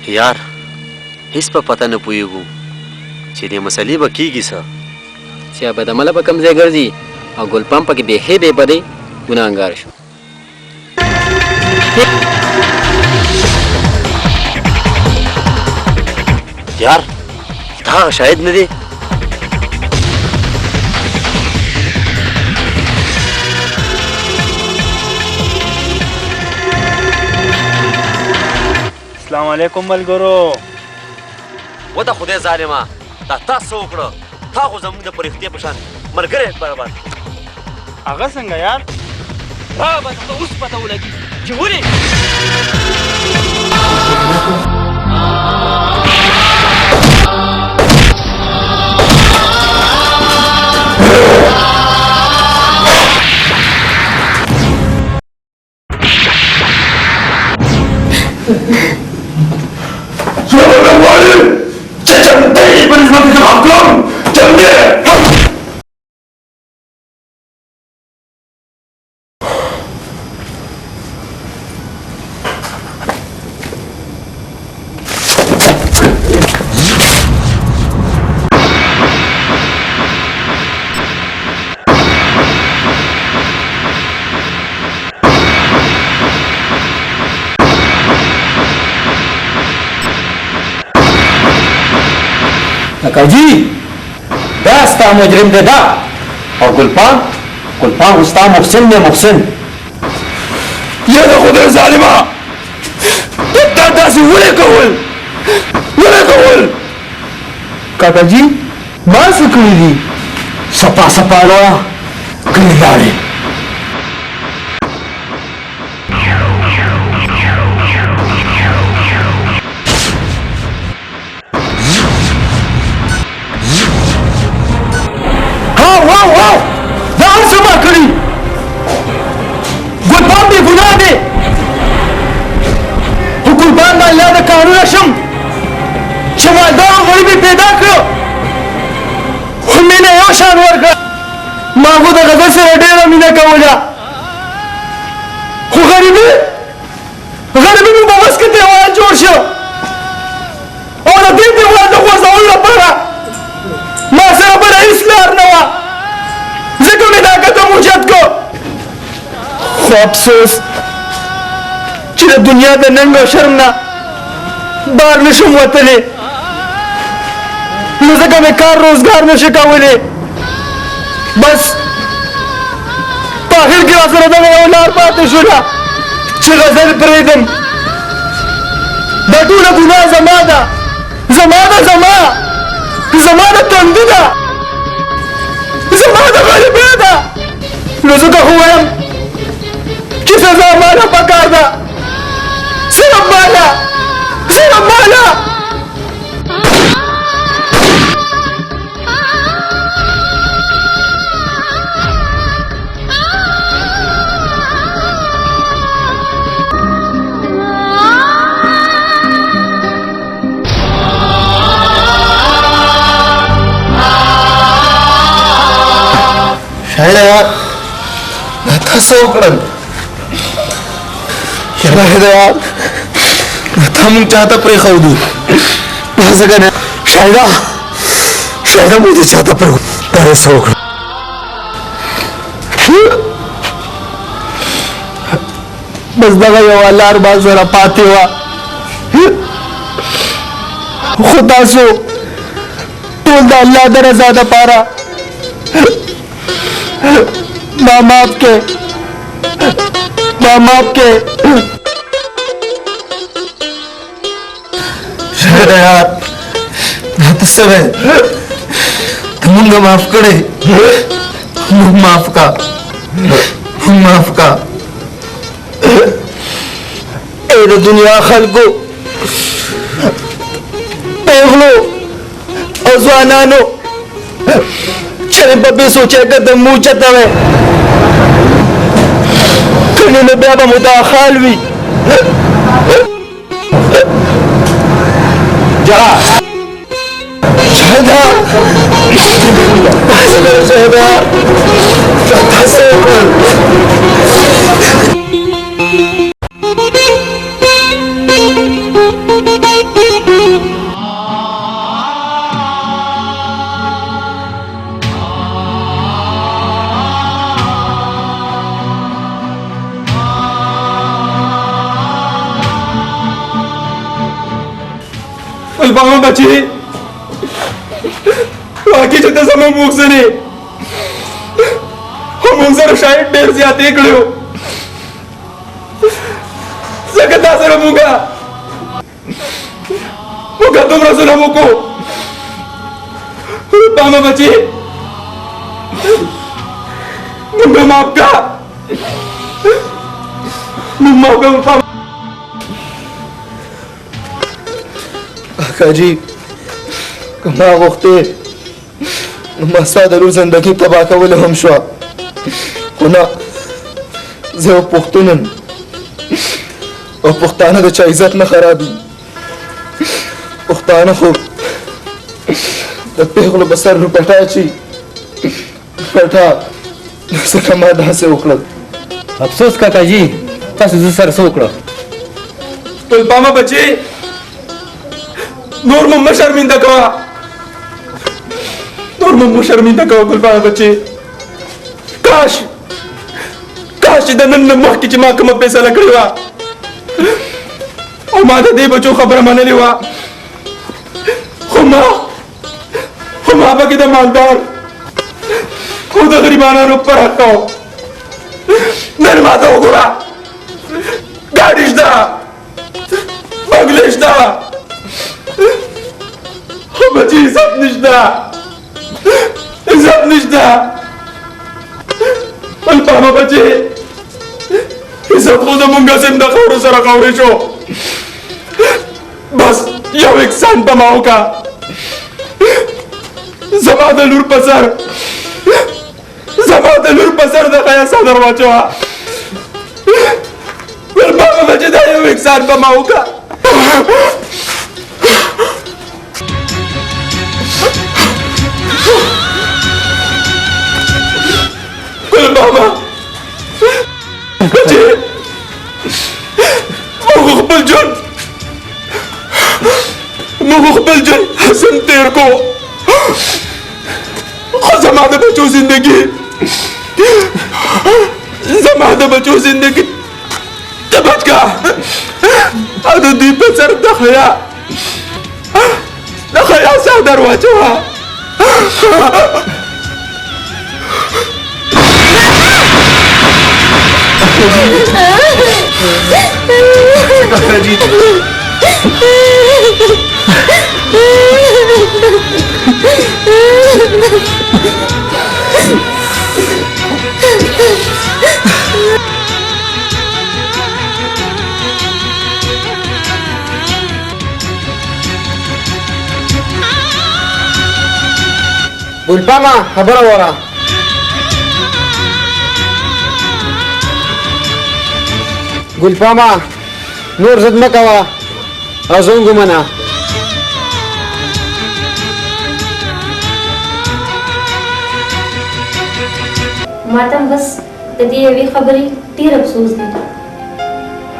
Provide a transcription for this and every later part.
यार हिस पे पता न पुगेको چې دې مسلې به کېږي څه چې به د مله په کوم ځای ګرځي او ګلپام پکې بیخي بې بدۍ ګناهګار شو. यार دا شاید نه دی. السلام علیکم ملګرو. و د خدای ظالمه دا تاسو وکړه تا خو زموږ د پرښتې په شان ملګری برابر. هغه څنګه یار؟ را به ته اوس پته ولګي چې ولې काजी دا ستا مجرم دی دا او ګلپام ستا محسن دی محسن. یا د خدای ظالمه تا داسې ولې کول کاکا جي ما څه کړي دي؟ سپا راوړه کړي لاړې. دا هر څه ما کړي ګلپام بې ګناه دی خو قربان د الله د کارونه شم چې مالدار او غریب یې پیدا کړو خو مینه یو شان ورکړه. ما خو د غزل سره ډېره مینه کوله خو غریبي مې په وس کې دیوال جوړ شو او د دې دیوال د غورځولو لپاره ما سره بله هېڅ لار نه وه ځکه مې دا قدم اوچت کړو. خو افسوس چې د دنیا د ننګ او شرم نه بار نشم وتلی نو ځکه مې کار روزګار نشي کولی. بس په اخر کې راسره دغه یو لار پاتې شوله چې غزل پرېږدم. دا ټوله ګناه زما ده زما د تندي ده زما د غریبۍ ده. نو ځکه خو وایم چې سزا ماله پکار ده صرف ماله. شاید یار دا تاسو وکړل شاید یار تا مونږ چاته پرېښودو ځکه نه شاید مونږ دې چاته پرېښودو دا یې څه وکړل. بس دغه یوه لار ما سره پاتې وه خو تاسو ټول د الله د رضا دپاره ما معاف کې شاید یار دا ته څه وایې ته مونږ معاف کړې مونږ معاف کا. اے د دنیا خلکو پیغلو او ځوانانو چې په بې سوچه قدم مو اوچتوئ کنې نو بیا به مو دا حال وي. شاهده تاسو وکړل ګلپامه بچي واقعي چې ته زموږ مغزن یې خو موږ سره شاید ډېر زیاتې کړی و ځکه تا سره موږ دومره ظلم وکړو ګلپامه بچي موږ معاف کړه موږ معاف کړه کاجی که ما غوښتې نو ما ستا د لور زندګي تباه کولی هم شوه خو نه زه یو پښتون یم او پښتانه د چا عزت نه خرابي پښتانه خو د پیغلو په سر روپټه اچي روپټه ځکه ما داسې وکړل افسوس کاکاجي تاسو زه سره څه وکړه ګلپامه بچي نور مو شرمنده کوه ګلپامه بچي کاش چې د نن نه مخکې چې ما کومه فیصله کړې وه او ما د دې بچو خبره منلې وه خو ما پکې د مالدار خو د غریبانو پر حق کوم نن ما ته وګوره ګاډي شته بنګلې شته خو بچي عزت نشته ګلپامه بچي عزت خو زمونږ سیم د خاورو سره خاورې شو بس یو احسان په ما وکړه زما د لور په سر د خیا څادر واچوه ګلپامه بچي دا یو احسان په ما وکړه ګلپامه بچي موږ خپل ژوند حسن تیر کو خو زما د بچو زندګي ته بچ کا او د دوی په سر د خیا څادر واچوه ګلپامه خبره وره ګلپامه نور ضد مه کوه او زموږ ومنه ما ته بس د دې یوې خبرې ډېر افسوس دی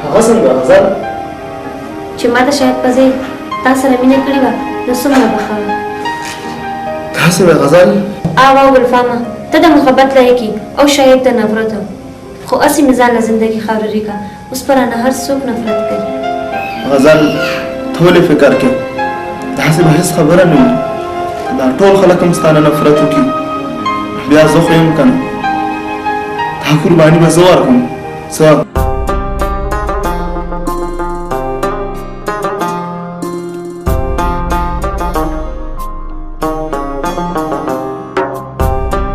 هغه څنګه غزل چې ما ته شاید په ځای تا سره مینه کړې وه نو څومره بښه وه داسې وې غزل آوا ګلفامه ته د محبت لایقې او شاید د نفرت خو هسې مې ځان له زندګي خاورې کړه اوس په رانه هر څوک نفرت کوي غزل ته ولې فکر کې داسې به هېڅ خبره نه وي دا ټول خلک هم ستا نه نفرت وکړي بیا زه خو یم که نه دا قرباني به زه ورکړم څه